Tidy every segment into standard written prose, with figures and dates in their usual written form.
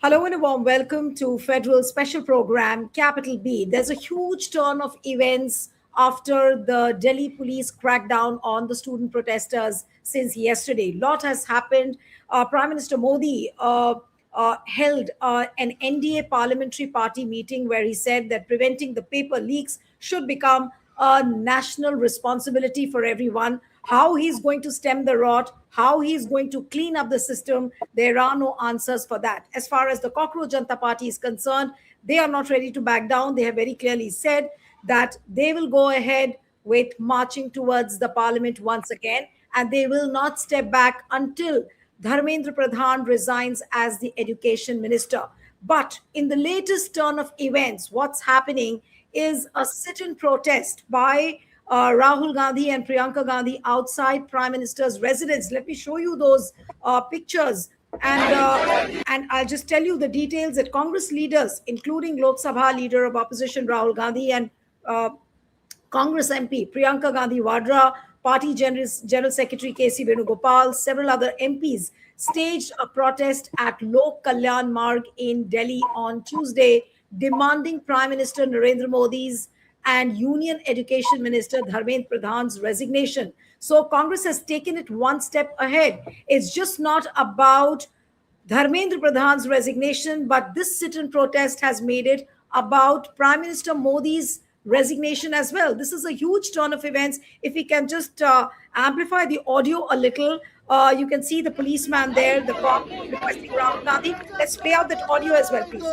Hello and a warm welcome to Federal Special Program Capital B. There's a huge turn of events after the Delhi police crackdown on the student protesters since yesterday. Lot has happened. Prime Minister Modi held an NDA parliamentary party meeting where he said that preventing the paper leaks should become a national responsibility for everyone. How he's going to stem the rot, how he's going to clean up the system, there are no answers for that. As far as the Cockroach Janata Party is concerned, they are not ready to back down. They have very clearly said that they will go ahead with marching towards the parliament once again, and they will not step back until Dharmendra Pradhan resigns as the education minister. But in the latest turn of events, what's happening is a sit-in protest by Rahul Gandhi and Priyanka Gandhi outside Prime Minister's residence. Let me show you those pictures. And I'll just tell you the details that Congress leaders, including Lok Sabha leader of opposition Rahul Gandhi and Congress MP Priyanka Gandhi Vadra, Party General Secretary K.C. Venugopal, several other MPs staged a protest at Lok Kalyan Marg in Delhi on Tuesday, demanding Prime Minister Narendra Modi's and Union Education Minister Dharmendra Pradhan's resignation. So Congress has taken it one step ahead. It's just not about Dharmendra Pradhan's resignation, but this sit-in protest has made it about Prime Minister Modi's resignation as well. This is a huge turn of events. If we can just amplify the audio a little, you can see the policeman there, the cop requesting Rahul Gandhi. Let's play out that audio as well, please.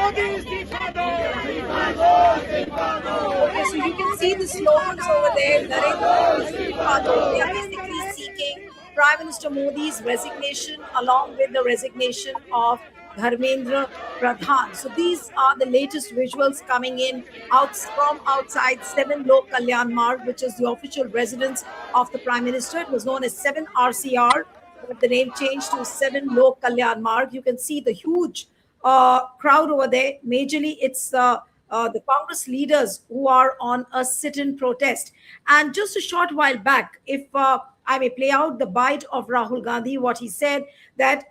Okay, so you can see the slogans over there. They are basically seeking Prime Minister Modi's resignation along with the resignation of Dharmendra Pradhan. So these are the latest visuals coming in from outside 7 Lok Kalyan Marg, which is the official residence of the Prime Minister. It was known as 7 RCR, but the name changed to 7 Lok Kalyan Marg. You can see the huge crowd over there. Majorly, it's the Congress leaders who are on a sit-in protest. And just a short while back, if I may play out the bite of Rahul Gandhi, what he said, that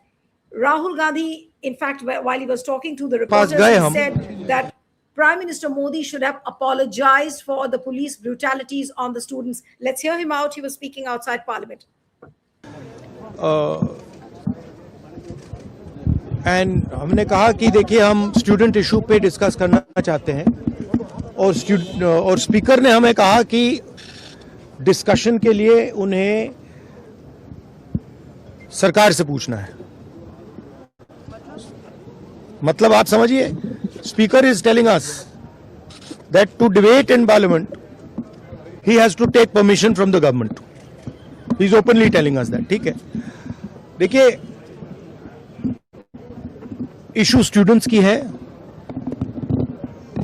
Rahul Gandhi, in fact, while he was talking to the reporters, he said that Prime Minister Modi should have apologized for the police brutalities on the students. Let's hear him out. He was speaking outside Parliament. And हमने कहा कि देखिए हम student issue पे discuss करना चाहते हैं और स्पीकर ने हमें कहा कि डिस्कशन के लिए उन्हें सरकार से पूछना है. मतलब आप समझिए, speaker is telling us that to debate in parliament he has to take permission from the government. He is openly telling us that. ठीक है, देखिए इशू स्टूडेंट्स की है,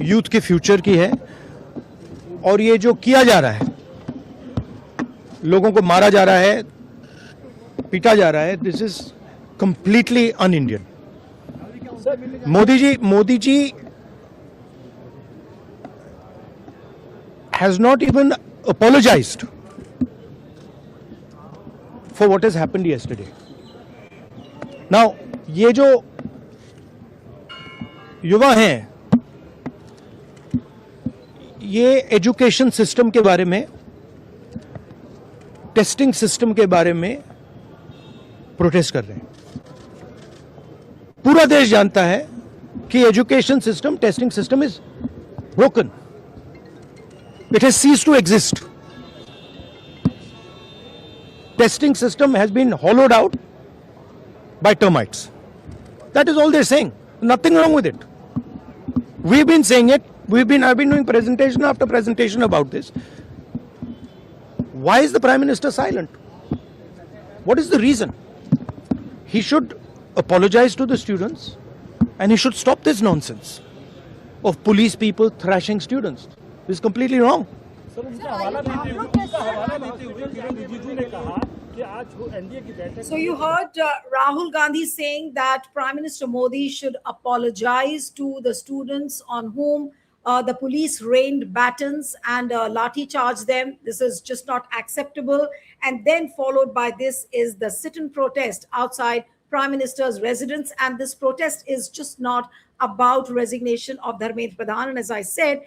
यूथ के फ्यूचर की है, और ये जो किया जा रहा है, लोगों को मारा जा रहा है, पीटा जा रहा है, this is completely un Indian. Modi ji has not even apologized for what has happened yesterday. Now, ये जो युवा हैं, ये एजुकेशन सिस्टम के बारे में, टेस्टिंग सिस्टम के बारे में प्रोटेस्ट कर रहे हैं. पूरा देश जानता है कि education system, testing system is broken. It has ceased to exist. Testing system has been hollowed out by termites. That is all they're saying. Nothing wrong with it. We've been saying it. I've been doing presentation after presentation about this. Why is the Prime Minister silent? What is the reason? He should apologize to the students and he should stop this nonsense of police people thrashing students. This is completely wrong. So you heard Rahul Gandhi saying that Prime Minister Modi should apologize to the students on whom the police rained batons and lathi charged them. This is just not acceptable. And then followed by this is the sit-in protest outside Prime Minister's residence. And this protest is just not about resignation of Dharmendra Pradhan. And as I said,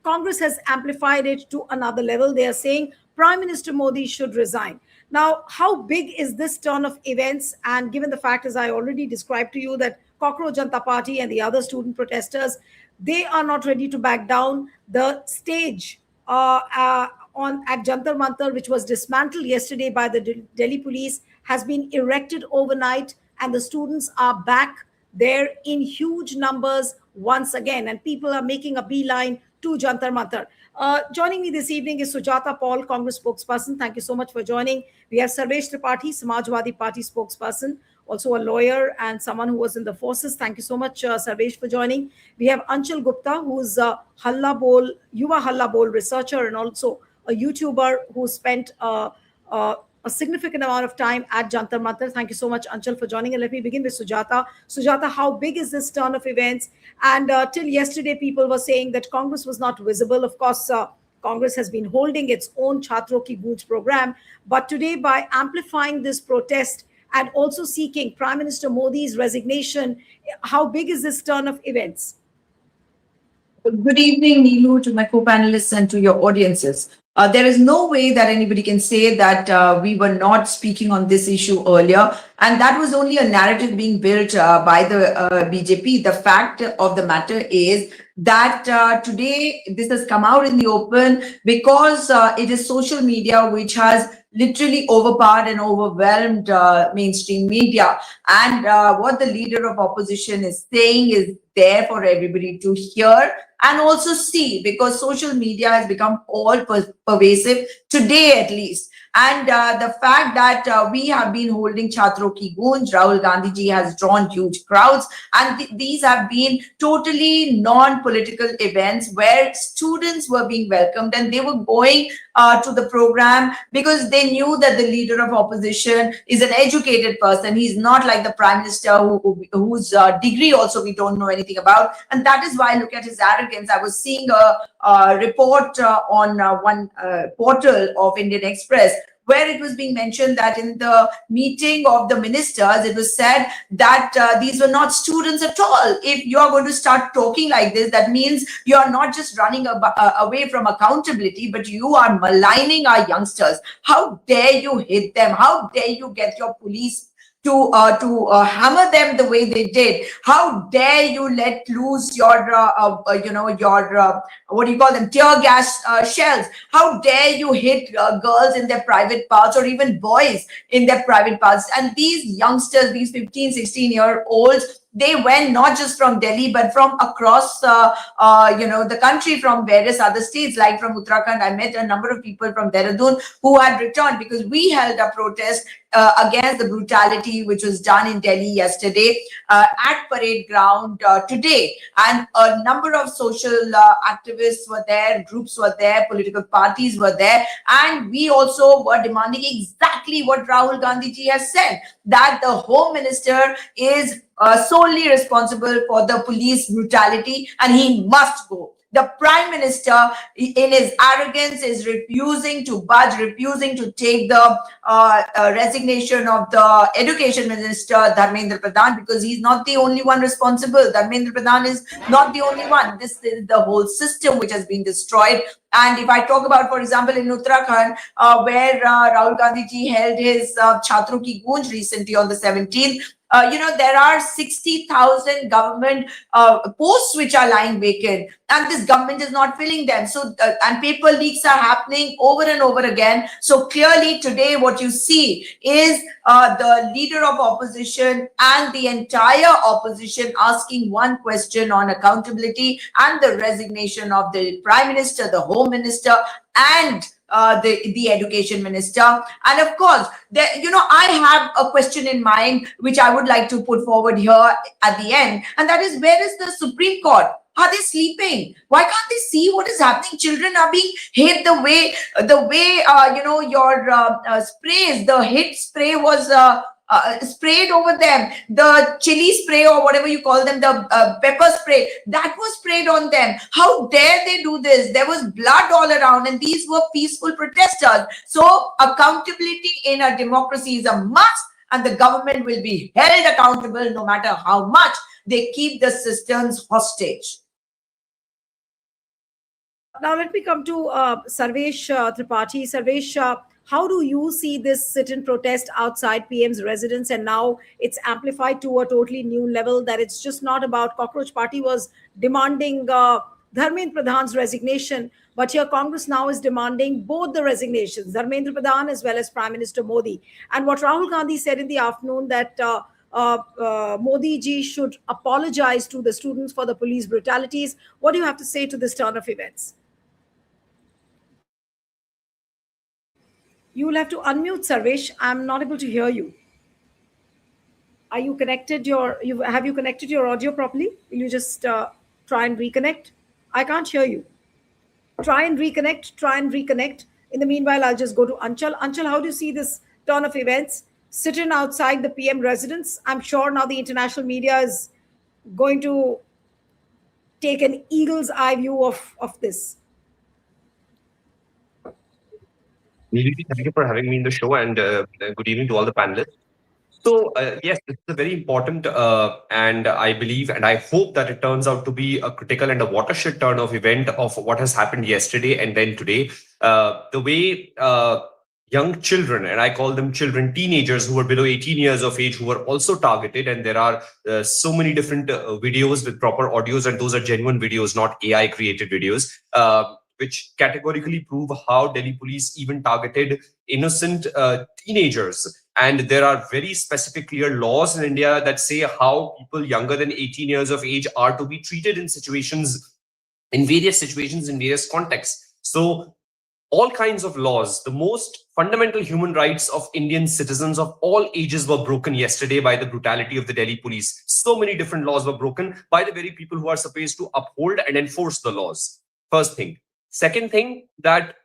Congress has amplified it to another level. They are saying Prime Minister Modi should resign. Now, how big is this turn of events? And given the fact, as I already described to you, that Cockroach Janata Party and the other student protesters, they are not ready to back down. The stage at Jantar Mantar, which was dismantled yesterday by the Delhi police, has been erected overnight, and the students are back there in huge numbers once again, and people are making a beeline to Jantar Mantar. Joining me this evening is Sujata Paul, Congress spokesperson. Thank you so much for joining. We have Sarvesh Tripathi, Samajwadi Party spokesperson, also a lawyer and someone who was in the forces. Thank you so much, Sarvesh, for joining. We have Anchal Gupta, who's a Yuva Halla Bol researcher and also a YouTuber who spent a significant amount of time at Jantar Mantar. Thank you so much, Anchal, for joining. And let me begin with Sujata. Sujata, how big is this turn of events? And till yesterday, people were saying that Congress was not visible. Of course, Congress has been holding its own Chhatron Ki Goonj program. But today, by amplifying this protest and also seeking Prime Minister Modi's resignation, how big is this turn of events? Good evening, Neelu, to my co-panelists and to your audiences. There is no way that anybody can say that we were not speaking on this issue earlier, and that was only a narrative being built by the BJP. The fact of the matter is that today this has come out in the open because it is social media which has literally overpowered and overwhelmed mainstream media. And what the leader of opposition is saying is there for everybody to hear and also see, because social media has become all pervasive today at least. And the fact that we have been holding Chhatron Ki Goonj, Rahul Gandhi ji has drawn huge crowds, and these have been totally non-political events where students were being welcomed and they were going to the program because they knew that the leader of opposition is an educated person. He's not like the Prime Minister whose degree also we don't know anything about. And that is why, look at his arrogance. I was seeing a report on one portal of Indian Express, where it was being mentioned that in the meeting of the ministers, it was said that these were not students at all. If you are going to start talking like this, that means you are not just running away from accountability, but you are maligning our youngsters. How dare you hit them? How dare you get your police to hammer them the way they did? How dare you let loose your what do you call them, tear gas shells? How dare you hit girls in their private parts, or even boys in their private parts? And these youngsters, these 15-16-year-olds, they went not just from Delhi, but from across, the country, from various other states, like from Uttarakhand. I met a number of people from Dehradun who had returned because we held a protest against the brutality which was done in Delhi yesterday at Parade Ground today. And a number of social activists were there, groups were there, political parties were there. And we also were demanding exactly what Rahul Gandhi ji has said, that the Home Minister is solely responsible for the police brutality and he must go. The Prime Minister, in his arrogance, is refusing to budge, refusing to take the resignation of the Education Minister, Dharmendra Pradhan, because he's not the only one responsible. Dharmendra Pradhan is not the only one. This is the whole system which has been destroyed. And if I talk about, for example, in Uttarakhand, where Rahul Gandhi ji held his Chhatron Ki Goonj recently on the 17th, there are 60,000 government posts which are lying vacant, and this government is not filling them. So, and paper leaks are happening over and over again. So clearly today what you see is the leader of opposition and the entire opposition asking one question on accountability and the resignation of the Prime Minister, the Home Minister, and the education minister. And of course, I have a question in mind which I would like to put forward here at the end, and that is, where is the Supreme Court? Are they sleeping? Why can't they see what is happening? Children are being hit the way your sprays, the hit spray was sprayed over them, the chili spray or whatever you call them, the pepper spray, that was sprayed on them. How dare they do this? There was blood all around, and these were peaceful protesters. So accountability in a democracy is a must, and the government will be held accountable no matter how much they keep the systems hostage. Now let me come to Sarvesh Tripathi. Sarvesh, how do you see this sit-in protest outside PM's residence? And now it's amplified to a totally new level, that it's just not about Cockroach Party was demanding Dharmendra Pradhan's resignation, but here Congress now is demanding both the resignations, Dharmendra Pradhan as well as Prime Minister Modi. And what Rahul Gandhi said in the afternoon, that Modi ji should apologize to the students for the police brutalities. What do you have to say to this turn of events? You will have to unmute, Sarvesh. I'm not able to hear you. Are you connected? Have you connected your audio properly? Will you just try and reconnect? I can't hear you. Try and reconnect. Try and reconnect. In the meanwhile, I'll just go to Anchal. Anchal, how do you see this turn of events? Sitting outside the PM residence. I'm sure now the international media is going to take an eagle's eye view of this. Neeliti, thank you for having me in the show, and good evening to all the panelists. So, yes, it's a very important and I believe and I hope that it turns out to be a critical and a watershed turn of event of what has happened yesterday and then today. The way young children, and I call them children, teenagers who were below 18 years of age, who were also targeted, and there are so many different videos with proper audios, and those are genuine videos, not AI created videos. Which categorically prove how Delhi police even targeted innocent teenagers. And there are very specific, clear laws in India that say how people younger than 18 years of age are to be treated in situations, in various contexts. So all kinds of laws, the most fundamental human rights of Indian citizens of all ages were broken yesterday by the brutality of the Delhi police. So many different laws were broken by the very people who are supposed to uphold and enforce the laws. First thing. Second thing, that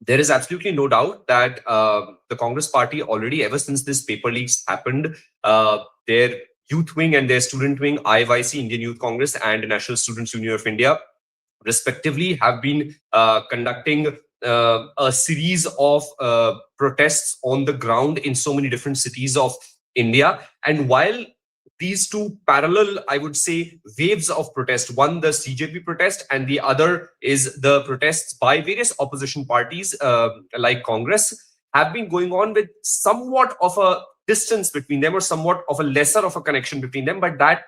there is absolutely no doubt that the Congress party already, ever since this paper leaks happened, their youth wing and their student wing, IYC, Indian Youth Congress, and National Students Union of India, respectively, have been conducting a series of protests on the ground in so many different cities of India. And while these two parallel, I would say, waves of protest, one the CJP protest and the other is the protests by various opposition parties like Congress, have been going on with somewhat of a distance between them, or somewhat of a lesser of a connection between them, but that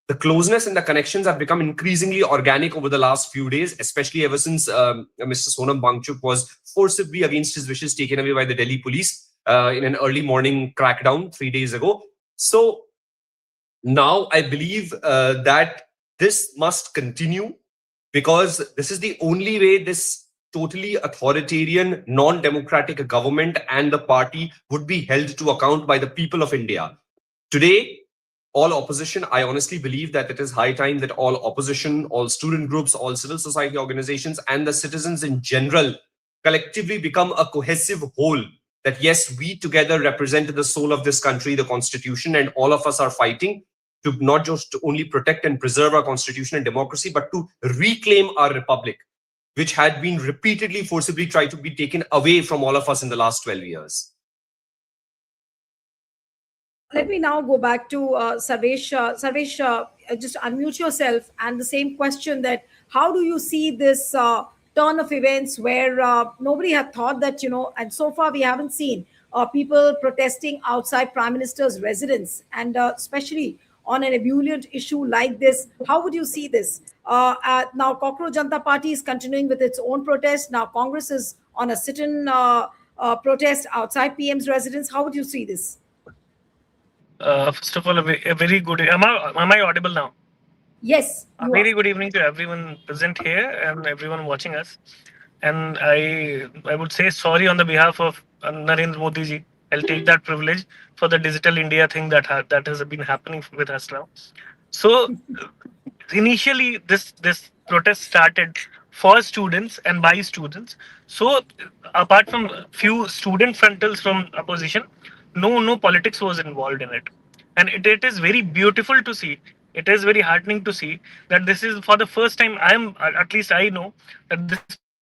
the closeness and the connections have become increasingly organic over the last few days, especially ever since Mr. Sonam Wangchuk was forcibly, against his wishes, taken away by the Delhi police in an early morning crackdown 3 days ago. So now I believe that this must continue, because this is the only way this totally authoritarian, non-democratic government and the party would be held to account by the people of India. Today, all opposition, I honestly believe that it is high time that all opposition, all student groups, all civil society organizations, and the citizens in general collectively become a cohesive whole. That yes, we together represent the soul of this country, the constitution, and all of us are fighting to not just only protect and preserve our constitution and democracy, but to reclaim our republic, which had been repeatedly forcibly tried to be taken away from all of us in the last 12 years. Let me now go back to Sarvesh. Sarvesh, just unmute yourself, and the same question, that how do you see this turn of events where nobody had thought that, and so far we haven't seen people protesting outside Prime Minister's residence, and especially on an ebullient issue like this. How would you see this? Now, Cockroach Janata Party is continuing with its own protest. Now, Congress is on a sit-in protest outside PM's residence. How would you see this? First of all, a very good. Am I audible now? Yes. A very good evening to everyone present here and everyone watching us. and I would say sorry on the behalf of Narendra Modi ji. I'll take that privilege for the digital India thing that has been happening with us now. So initially, this protest started for students and by students. So apart from few student frontals from opposition, no politics was involved in it, and it is very beautiful to see. It is very heartening to see that this is for the first time. At least I know that this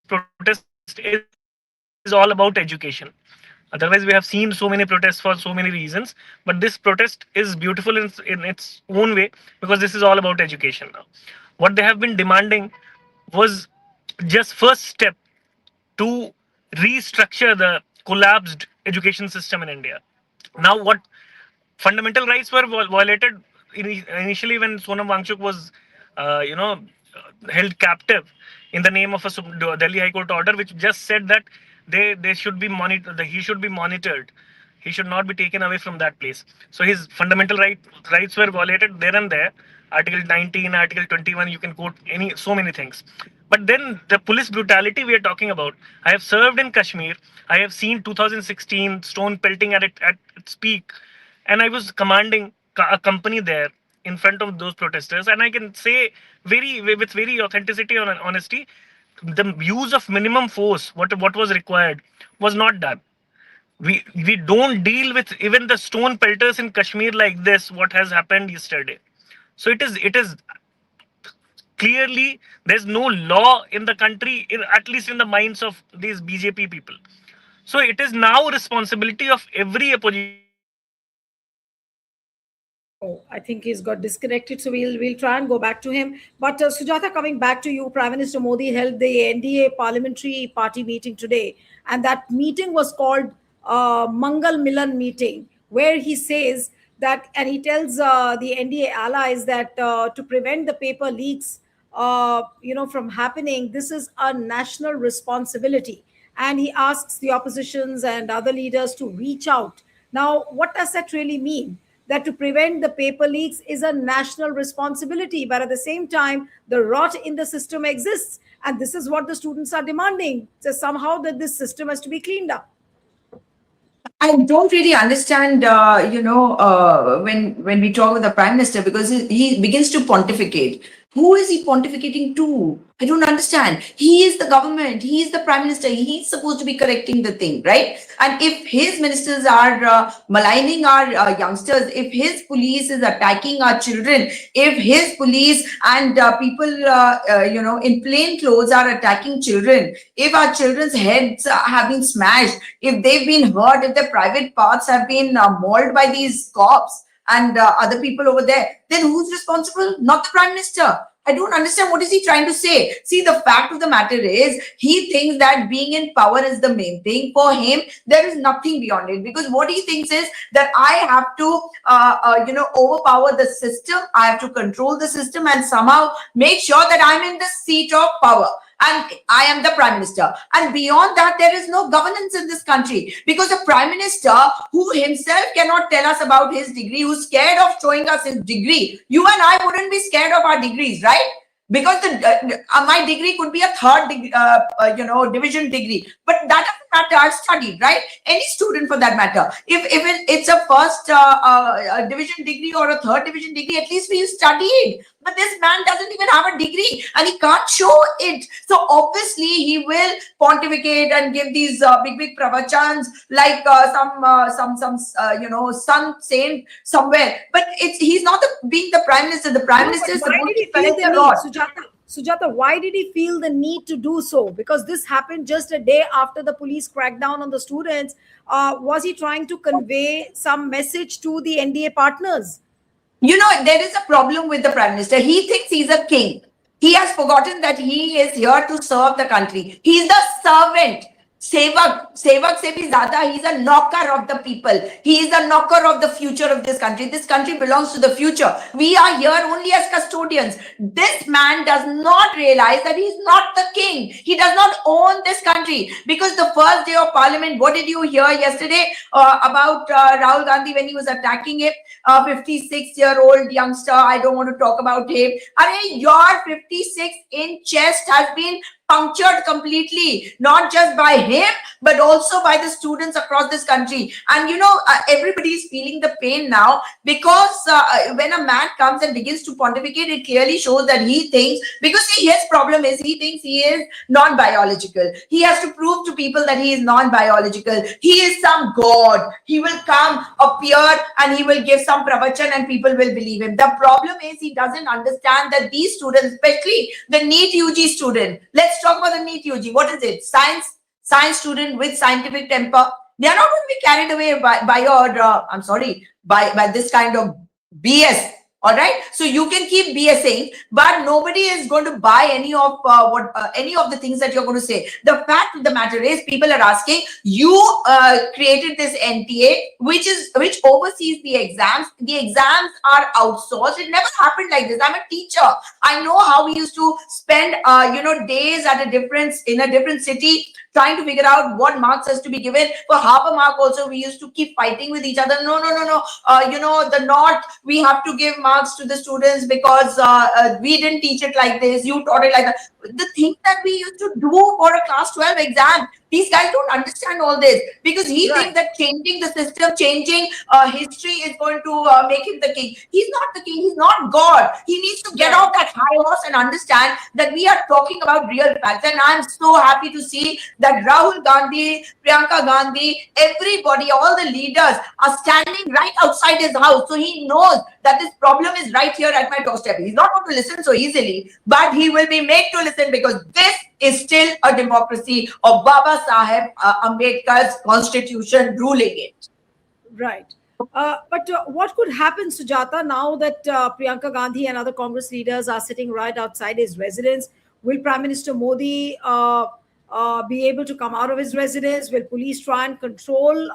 protest is all about education. Otherwise, we have seen so many protests for so many reasons, but this protest is beautiful in its own way because this is all about education now. What they have been demanding was just first step to restructure the collapsed education system in India. Now, what fundamental rights were violated initially when Sonam Wangchuk was, held captive in the name of a Delhi High Court order, which just said that they should be monitored. He should be monitored. He should not be taken away from that place. So his fundamental rights were violated there and there. Article 19, Article 21, you can quote so many things. But then the police brutality we are talking about. I have served in Kashmir. I have seen 2016 stone pelting at its peak, and I was commanding a company there in front of those protesters, and I can say with very authenticity and honesty, the use of minimum force, what was required, was not done. We don't deal with even the stone pelters in Kashmir like this. What has happened yesterday? So it is clearly there's no law in the country, at least in the minds of these BJP people. So it is now responsibility of every opposition party to stand up and say that Oh, I think he's got disconnected, so we'll try and go back to him. But Sujata, coming back to you, Prime Minister Modi held the NDA Parliamentary Party meeting today, and that meeting was called Mangal Milan meeting, where he says that, and he tells the NDA allies that to prevent the paper leaks, from happening, this is a national responsibility, and he asks the oppositions and other leaders to reach out. Now, what does that really mean? That to prevent the paper leaks is a national responsibility, but at the same time, the rot in the system exists, and this is what the students are demanding. So somehow that this system has to be cleaned up. I don't really understand, when we talk with the Prime Minister, because he begins to pontificate. Who is he pontificating to? I don't understand. He is the government. He is the Prime Minister. He's supposed to be correcting the thing, right? And if his ministers are maligning our youngsters, if his police is attacking our children, if his police and people, in plain clothes are attacking children, if our children's heads have been smashed, if they've been hurt, if their private parts have been mauled by these cops and other people over there, then who's responsible? Not the Prime Minister. I don't understand. What is he trying to say? See, the fact of the matter is, he thinks that being in power is the main thing. For him, there is nothing beyond it, because what he thinks is that I have to, overpower the system. I have to control the system and somehow make sure that I'm in the seat of power. And I am the Prime Minister. And beyond that, there is no governance in this country, because the Prime Minister, who himself cannot tell us about his degree, who's scared of showing us his degree, you and I wouldn't be scared of our degrees, right? Because my degree could be a third division degree, but that doesn't matter. I've studied, right? Any student for that matter. If it's a first division degree or a third division degree, at least we studied. But this man doesn't even have a degree and he can't show it. So obviously he will pontificate and give these big pravachans like some sun saint somewhere. But he's not being the Prime Minister. The Prime Minister is supposed to Feel collect the the need, rod. Sujata, why did he feel the need to do so? Because this happened just a day after the police cracked down on the students. Was he trying to convey some message to the NDA partners? There is a problem with the Prime Minister. He thinks he's a king. He has forgotten that he is here to serve the country. He's the servant. Sevak se bhi zyada, he's a knocker of the people. He is the knocker of the future of this country. This country belongs to the future. We are here only as custodians. This man does not realize that he's not the king. He does not own this country. Because the first day of Parliament, what did you hear yesterday about Rahul Gandhi when he was attacking him? 56-year-old youngster, I don't want to talk about him. Your 56-inch chest has been punctured completely, not just by him, but also by the students across this country. And everybody is feeling the pain now, because when a man comes and begins to pontificate, it clearly shows that he thinks, because his problem is he thinks he is non-biological. He has to prove to people that he is non-biological. He is some god. He will come, appear, and he will give some pravachan and people will believe him. The problem is he doesn't understand that these students, especially the NEET-UG student, let's talk about the NEET-UG. What is it? Science student with scientific temper. They are not going to be carried away by your, I'm sorry, by this kind of BS. All right, so you can keep BSing, but nobody is going to buy any of any of the things that you're going to say. The fact of the matter is, people are asking, you created this NTA, which oversees the exams. The exams are outsourced. It never happened like this. I'm a teacher. I know how we used to spend days at a different city, trying to figure out what marks has to be given. For half a mark also, we used to keep fighting with each other. No. We have to give marks to the students because we didn't teach it like this. You taught it like that. The thing that we used to do for a class 12 exam, these guys don't understand all this, because he thinks that changing the system, changing history is going to make him the king. He's not the king. He's not God. He needs to get off that high horse and understand that we are talking about real facts. And I'm so happy to see that Rahul Gandhi, Priyanka Gandhi, everybody, all the leaders are standing right outside his house. So he knows that this problem is right here at my doorstep. He's not going to listen so easily, but he will be made to listen, because this is still a democracy of Baba Saheb Ambedkar's constitution ruling it. Right. But what could happen, Sujata, now that Priyanka Gandhi and other Congress leaders are sitting right outside his residence? Will Prime Minister Modi be able to come out of his residence? Will police try and control?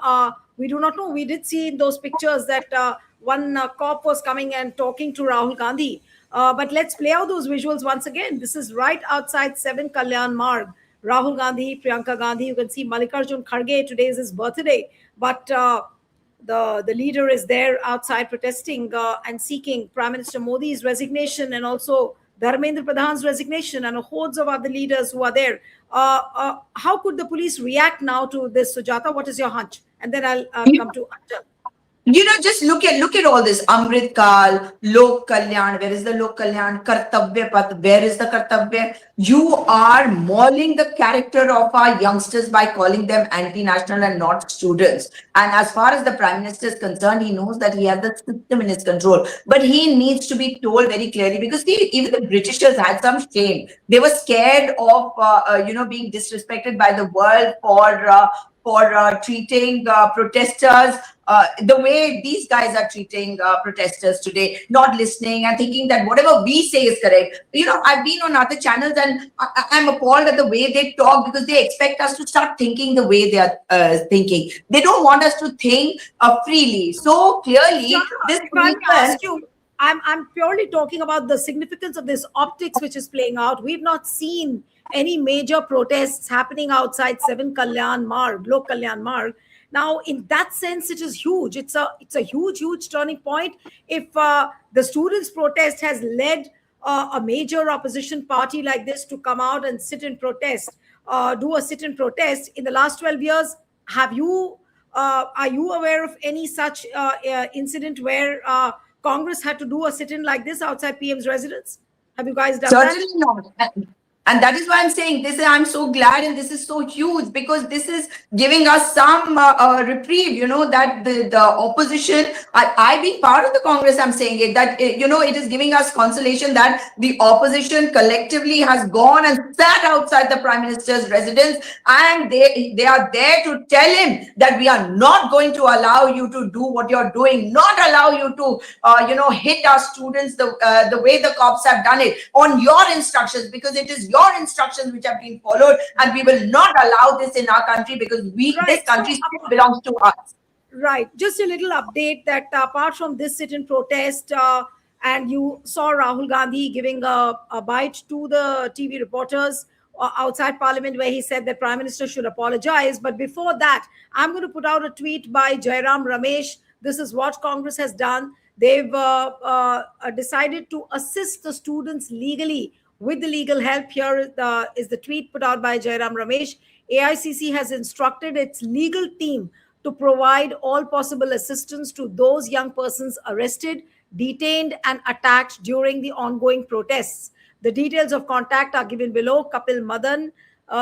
We do not know. We did see in those pictures that one cop was coming and talking to Rahul Gandhi. But let's play out those visuals once again. This is right outside 7 Kalyan Marg. Rahul Gandhi, Priyanka Gandhi. You can see Mallikarjun Kharge. Today is his birthday. But the leader is there outside protesting and seeking Prime Minister Modi's resignation, and also Dharmendra Pradhan's resignation, and hordes of other leaders who are there. How could the police react now to this, Sujata? What is your hunch? And then I'll come to Anchal. Just look at all this. Amrit Kal, Lok Kalyan. Where is the Lok Kalyan? Kartavya Path. Where is the Kartavya? You are mauling the character of our youngsters by calling them anti-national and not students. And as far as the Prime Minister is concerned, he knows that he has the system in his control. But he needs to be told very clearly, because even the Britishers had some shame. They were scared of being disrespected by the world for treating protesters the way these guys are treating protesters today, not listening and thinking that whatever we say is correct. I've been on other channels and I'm appalled at the way they talk, because they expect us to start thinking the way they are thinking. They don't want us to think freely. So clearly, this ask you, I'm purely talking about the significance of this optics which is playing out. We've not seen any major protests happening outside 7 Kalyan Marg, Lok Kalyan Marg. Now, in that sense, it is huge. It's a huge turning point. If the students' protest has led a major opposition party like this to come out and sit and protest, do a sit and protest in the last 12 years, are you aware of any such incident where Congress had to do a sit-in like this outside PM's residence? Have you guys done that? Certainly not. And that is why I'm saying this. I'm so glad, and this is so huge, because this is giving us some reprieve. That the opposition. I being part of the Congress, I'm saying it that it is giving us consolation that the opposition collectively has gone and sat outside the Prime Minister's residence, and they are there to tell him that we are not going to allow you to do what you're doing, not allow you to hit our students the way the cops have done it on your instructions, because it is your instructions which have been followed, and we will not allow this in our country, because this country still belongs to us. Right. Just a little update that apart from this sit-in protest, and you saw Rahul Gandhi giving a bite to the TV reporters outside Parliament, where he said that Prime Minister should apologize. But before that, I'm going to put out a tweet by Jairam Ramesh. This is what Congress has done. They've decided to assist the students legally with the legal help. Here is the tweet put out by Jairam Ramesh. AICC has instructed its legal team to provide all possible assistance to those young persons arrested, detained, and attacked during the ongoing protests. The details of contact are given below. Kapil Madan,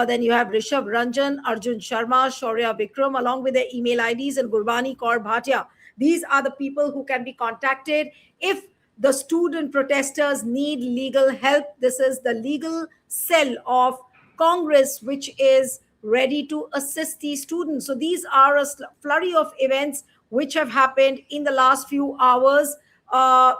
then you have Rishabh Ranjan, Arjun Sharma, Shaurya Vikram, along with their email IDs, and Gurbani Kaur Bhatia. These are the people who can be contacted if the student protesters need legal help. This is the legal cell of Congress, which is ready to assist these students. So these are a flurry of events which have happened in the last few hours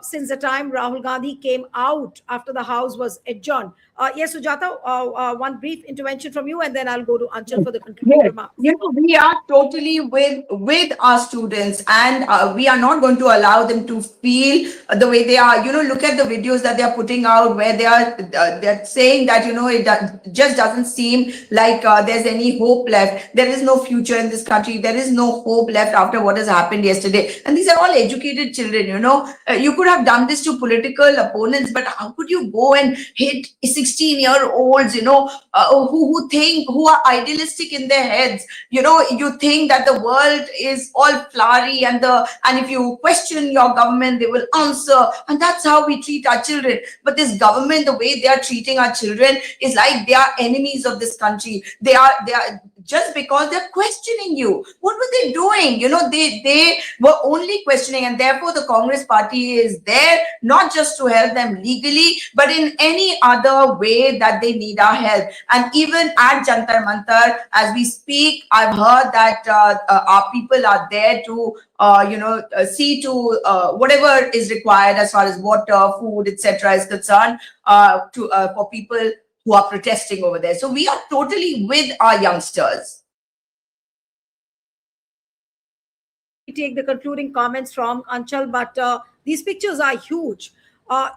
since the time Rahul Gandhi came out after the House was adjourned. Yes, Sujata, one brief intervention from you, and then I'll go to Anchal for the concluding Yes, remarks. we are totally with our students, and we are not going to allow them to feel the way they are. Look at the videos that they are putting out, where they're saying that it just doesn't seem like there's any hope left. There is no future in this country. There is no hope left after what has happened yesterday. And these are all educated children. You could have done this to political opponents, but how could you go and hit 16-year-olds? Who are idealistic in their heads. You think that the world is all flowery, and if you question your government, they will answer, and that's how we treat our children. But this government, the way they are treating our children, is like they are enemies of this country. They are just because they're questioning you. What were they doing? They were only questioning, and therefore the Congress party is there not just to help them legally, but in any other way that they need our help. And even at Jantar Mantar, as we speak, I've heard that our people are there to see to whatever is required as far as water, food, etc. is concerned for people who are protesting over there. So we are totally with our youngsters. We take the concluding comments from Anchal, but these pictures are huge.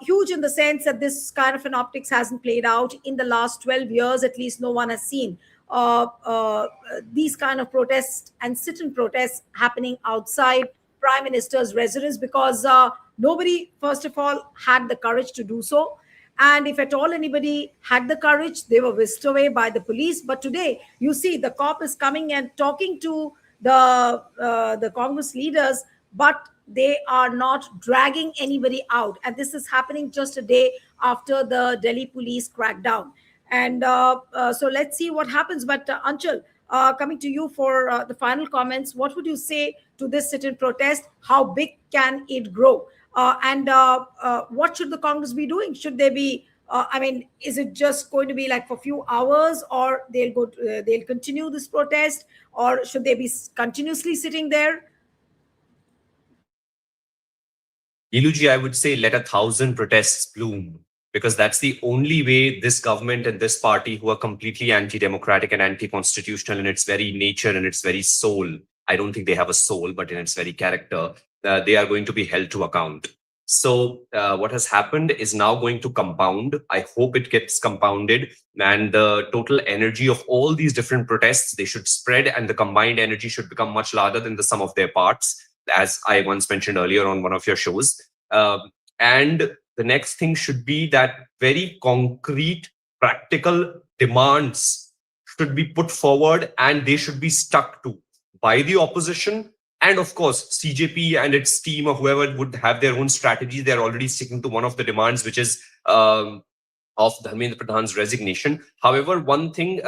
Huge in the sense that this kind of an optics hasn't played out in the last 12 years. At least no one has seen these kind of protests and sit-in protests happening outside Prime Minister's residence, because nobody, first of all, had the courage to do so. And if at all anybody had the courage, they were whisked away by the police. But today, you see, the cop is coming and talking to the Congress leaders, but they are not dragging anybody out. And this is happening just a day after the Delhi police crackdown. And so let's see what happens. But Anchal, coming to you for the final comments, what would you say to this sit-in protest? How big can it grow? And what should the Congress be doing? Should they be, is it just going to be like for a few hours, or they'll continue this protest, or should they be continuously sitting there? Iluji, I would say let 1,000 protests bloom, because that's the only way this government and this party, who are completely anti-democratic and anti-constitutional in its very nature and its very soul, I don't think they have a soul, but in its very character, they are going to be held to account. So what has happened is now going to compound. I hope it gets compounded, and the total energy of all these different protests, they should spread, and the combined energy should become much larger than the sum of their parts, as I once mentioned earlier on one of your shows. And the next thing should be that very concrete, practical demands should be put forward, and they should be stuck to by the opposition. And of course, CJP and its team, or whoever would have their own strategy, they're already sticking to one of the demands, which is of Dharmendra Pradhan's resignation. However, one thing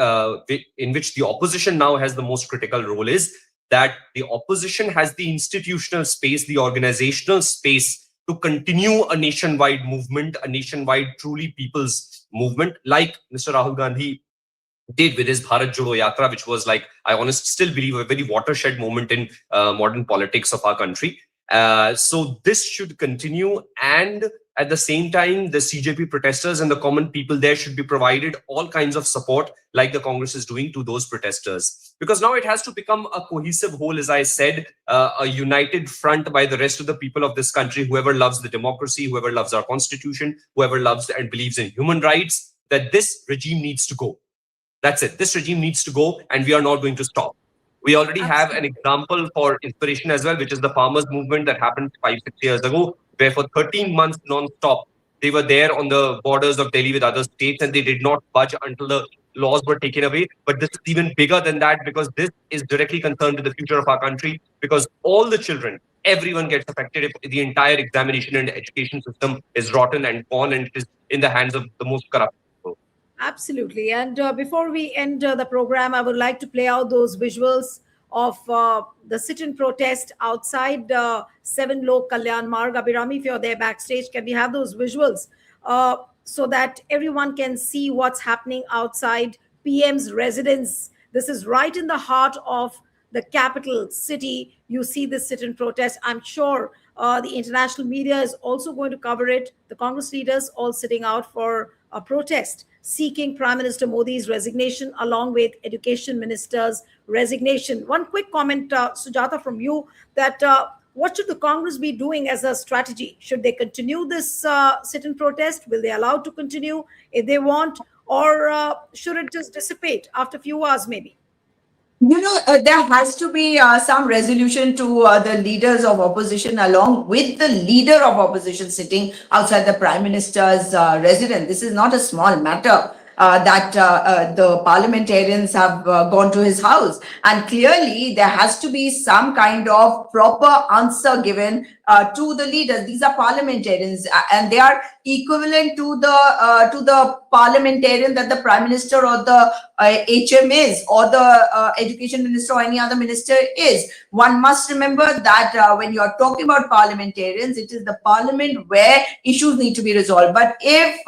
in which the opposition now has the most critical role is that the opposition has the institutional space, the organizational space to continue a nationwide movement, a nationwide truly people's movement, like Mr. Rahul Gandhi did with his Bharat Jodo Yatra, which was, like, I honestly still believe, a very watershed moment in modern politics of our country. So this should continue, and at the same time, the CJP protesters and the common people there should be provided all kinds of support, like the Congress is doing to those protesters. Because now it has to become a cohesive whole, as I said, a united front by the rest of the people of this country, whoever loves the democracy, whoever loves our constitution, whoever loves and believes in human rights, that this regime needs to go. That's it. This regime needs to go, and we are not going to stop. We already have an example for inspiration as well, which is the farmers' movement that happened 5-6 years ago, where for 13 months non-stop, They were there on the borders of Delhi with other states, and they did not budge until the laws were taken away. But this is even bigger than that, because this is directly concerned with the future of our country, because all the children, everyone gets affected if the entire examination and education system is rotten and gone, and it is in the hands of the most corrupt people. Absolutely. And before we end the program, I would like to play out those visuals of the sit-in protest outside 7 Lok Kalyan Marg. Abhirami, if you're there backstage, can we have those visuals so that everyone can see what's happening outside PM's residence? This is right in the heart of the capital city. You see this sit-in protest. I'm sure the international media is also going to cover it. The Congress leaders all sitting out for a protest seeking Prime Minister Modi's resignation along with Education Minister's resignation. One quick comment, Sujata, from you, that what should the Congress be doing as a strategy? Should they continue this sit-in protest? Will they allow to continue if they want? Or should it just dissipate after a few hours maybe? There has to be some resolution to the leaders of opposition along with the leader of opposition sitting outside the Prime Minister's residence. This is not a small matter. That the parliamentarians have gone to his house, and clearly there has to be some kind of proper answer given to the leaders. These are parliamentarians, and they are equivalent to the parliamentarian that the Prime Minister or the HM is, or the Education Minister or any other minister is. One must remember that when you are talking about parliamentarians, it is the parliament where issues need to be resolved. But if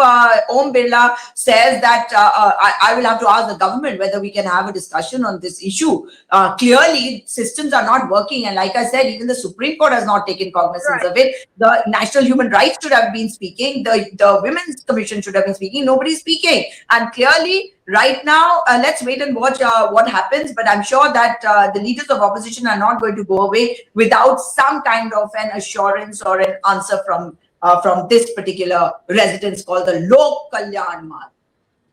Om Birla says that I will have to ask the government whether we can have a discussion on this issue. Clearly, systems are not working, and like I said, even the Supreme Court has not taken cognizance of it. The National Human Rights should have been speaking. The Women's Commission should have been speaking. Nobody's speaking, and clearly, right now, let's wait and watch what happens. But I'm sure that the leaders of opposition are not going to go away without some kind of an assurance or an answer from this particular residence called the Lok Kalyan Marg.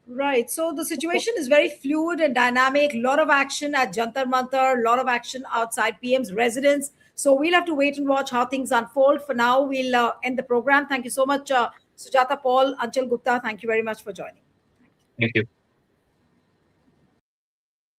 Right. So the situation is very fluid and dynamic. A lot of action at Jantar Mantar, a lot of action outside PM's residence. So we'll have to wait and watch how things unfold. For now, we'll end the program. Thank you so much, Sujata Paul, Anchal Gupta. Thank you very much for joining. Thank you.